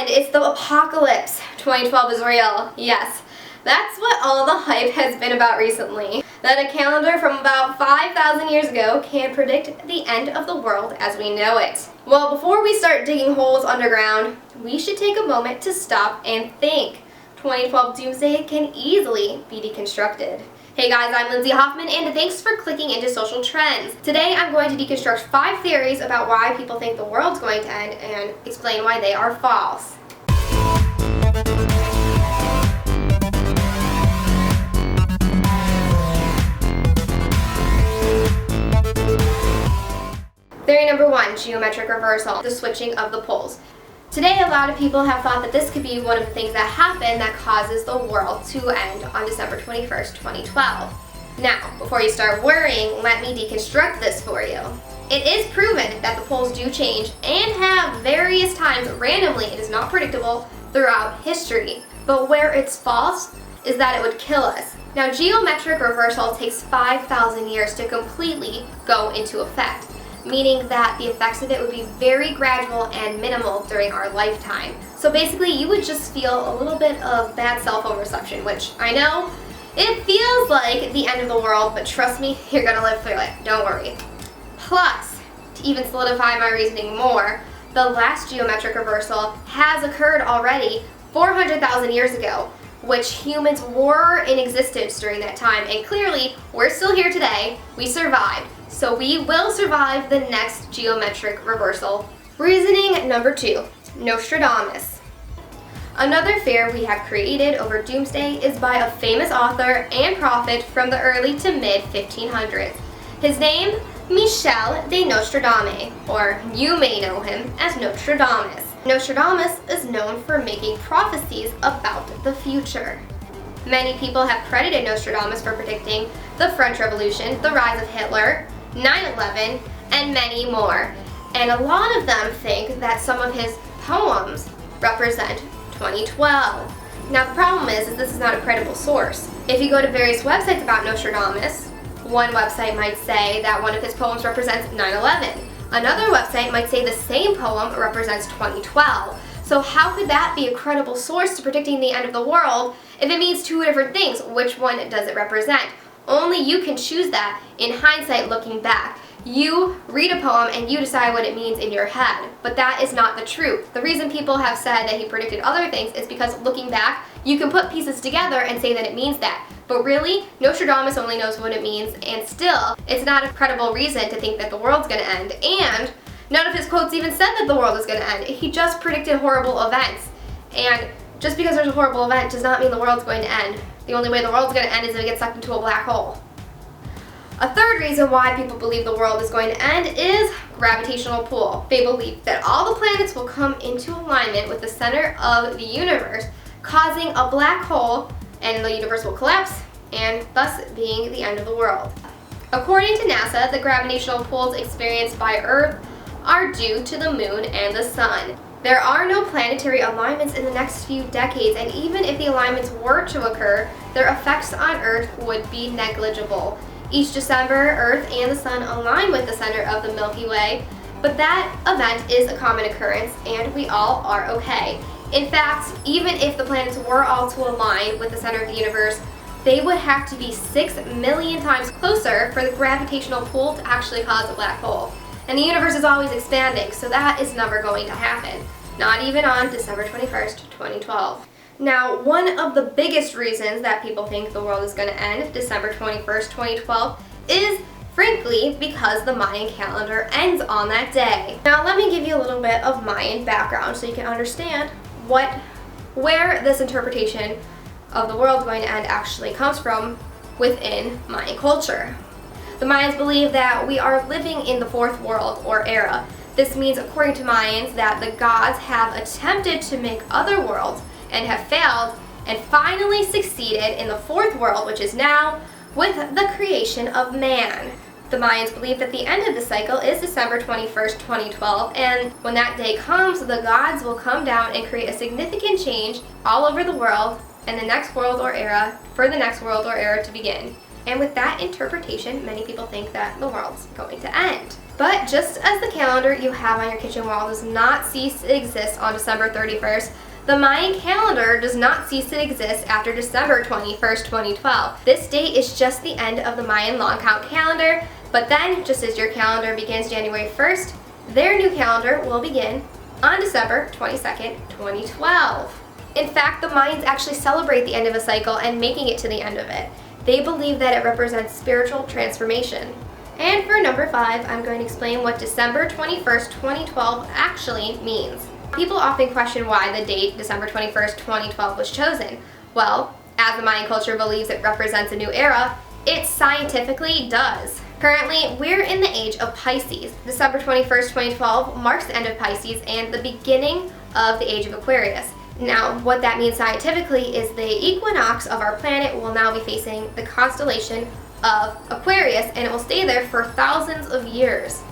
And it's the apocalypse. 2012 is real. Yes. That's what all the hype has been about recently. That a calendar from about 5,000 years ago can predict the end of the world as we know it. Well, before we start digging holes underground, we should take a moment to stop and think. 2012 Doomsday can easily be deconstructed. Hey guys, I'm Lindsay Hoffman, and thanks for clicking into Social Trends. Today I'm going to deconstruct 5 theories about why people think the world's going to end and explain why they are false. Theory number 1, geometric reversal, the switching of the poles. Today, a lot of people have thought that this could be one of the things that happen that causes the world to end on December 21st, 2012. Now, before you start worrying, let me deconstruct this for you. It is proven that the poles do change and have various times randomly, it is not predictable, throughout history. But where it's false is that it would kill us. Now, geometric reversal takes 5,000 years to completely go into effect, meaning that the effects of it would be very gradual and minimal during our lifetime. So basically, you would just feel a little bit of bad cell phone reception, which I know, it feels like the end of the world, but trust me, you're gonna live through it, don't worry. Plus, to even solidify my reasoning more, the last geometric reversal has occurred already 400,000 years ago, which humans were in existence during that time, and clearly, we're still here today, we survived. So we will survive the next geometric reversal. Reasoning number 2, Nostradamus. Another fear we have created over Doomsday is by a famous author and prophet from the early to mid 1500s. His name, Michel de Nostradamus, or you may know him as Nostradamus. Nostradamus is known for making prophecies about the future. Many people have credited Nostradamus for predicting the French Revolution, the rise of Hitler, 9/11, and many more. And a lot of them think that some of his poems represent 2012. Now the problem is this is not a credible source. If you go to various websites about Nostradamus, one website might say that one of his poems represents 9/11. Another website might say the same poem represents 2012. So how could that be a credible source to predicting the end of the world if it means 2 different things? Which one does it represent? Only you can choose that in hindsight looking back. You read a poem and you decide what it means in your head, but that is not the truth. The reason people have said that he predicted other things is because looking back, you can put pieces together and say that it means that. But really, Nostradamus only knows what it means, and still, it's not a credible reason to think that the world's gonna end, and none of his quotes even said that the world is gonna end. He just predicted horrible events, and just because there's a horrible event does not mean the world's going to end. The only way the world's going to end is if it gets sucked into a black hole. A third reason why people believe the world is going to end is gravitational pull. They believe that all the planets will come into alignment with the center of the universe, causing a black hole, and the universe will collapse, and thus being the end of the world. According to NASA, the gravitational pulls experienced by Earth are due to the moon and the sun. There are no planetary alignments in the next few decades, and even if the alignments were to occur, their effects on Earth would be negligible. Each December, Earth and the Sun align with the center of the Milky Way, but that event is a common occurrence, and we all are okay. In fact, even if the planets were all to align with the center of the universe, they would have to be 6 million times closer for the gravitational pull to actually cause a black hole. And the universe is always expanding, so that is never going to happen. Not even on December 21st, 2012. Now, one of the biggest reasons that people think the world is going to end December 21st, 2012 is, frankly, because the Mayan calendar ends on that day. Now, let me give you a little bit of Mayan background so you can understand where this interpretation of the world going to end actually comes from within Mayan culture. The Mayans believe that we are living in the 4th world or era. This means, according to Mayans, that the gods have attempted to make other worlds and have failed, and finally succeeded in the 4th world, which is now, with the creation of man. The Mayans believe that the end of the cycle is December 21st, 2012, and when that day comes, the gods will come down and create a significant change all over the world, and the next world or era, for the next world or era to begin. And with that interpretation, many people think that the world's going to end. But just as the calendar you have on your kitchen wall does not cease to exist on December 31st, the Mayan calendar does not cease to exist after December 21st, 2012. This date is just the end of the Mayan long count calendar, but then, just as your calendar begins January 1st, their new calendar will begin on December 22nd, 2012. In fact, the Mayans actually celebrate the end of a cycle and making it to the end of it. They believe that it represents spiritual transformation. And for number 5, I'm going to explain what December 21st, 2012 actually means. People often question why the date December 21st, 2012 was chosen. Well, as the Mayan culture believes it represents a new era, it scientifically does. Currently, we're in the age of Pisces. December 21st, 2012 marks the end of Pisces and the beginning of the age of Aquarius. Now, what that means scientifically is the equinox of our planet will now be facing the constellation of Aquarius, and it will stay there for thousands of years.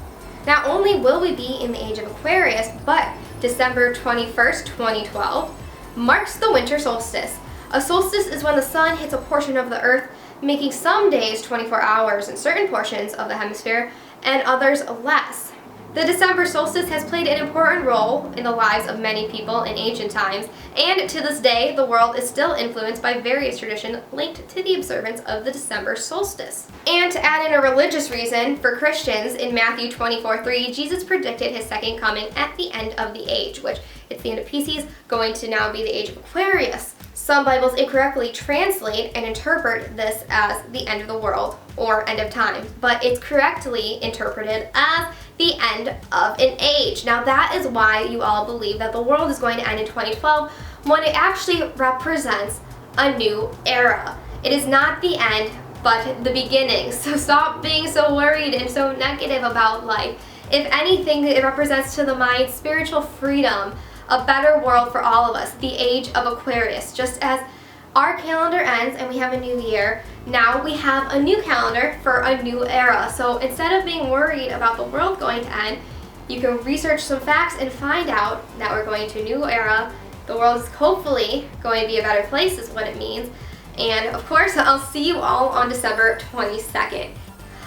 Not only will we be in the age of Aquarius, but December 21st, 2012 marks the winter solstice. A solstice is when the sun hits a portion of the earth, making some days 24 hours in certain portions of the hemisphere and others less. The December solstice has played an important role in the lives of many people in ancient times, and to this day, the world is still influenced by various traditions linked to the observance of the December solstice. And to add in a religious reason, for Christians, in Matthew 24:3, Jesus predicted his second coming at the end of the age, which it's the end of Pisces, going to now be the age of Aquarius. Some Bibles incorrectly translate and interpret this as the end of the world or end of time, but it's correctly interpreted as the end of an age. Now that is why you all believe that the world is going to end in 2012 when it actually represents a new era. It is not the end, but the beginning. So stop being so worried and so negative about life. If anything, it represents to the mind spiritual freedom, a better world for all of us, the age of Aquarius. Just as our calendar ends and we have a new year, now we have a new calendar for a new era. So instead of being worried about the world going to end, you can research some facts and find out that we're going to a new era. The world is hopefully going to be a better place is what it means. And of course, I'll see you all on December 22nd.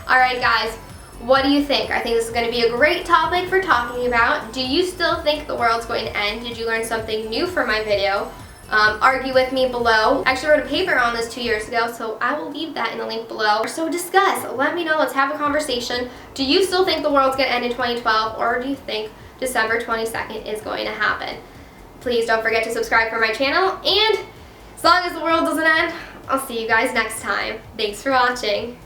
Alright guys, what do you think? I think this is going to be a great topic for talking about. Do you still think the world's going to end? Did you learn something new from my video? Argue with me below. I actually wrote a paper on this 2 years ago, so I will leave that in the link below. So discuss. Let me know. Let's have a conversation. Do you still think the world's going to end in 2012, or do you think December 22nd is going to happen? Please don't forget to subscribe for my channel, and as long as the world doesn't end, I'll see you guys next time. Thanks for watching.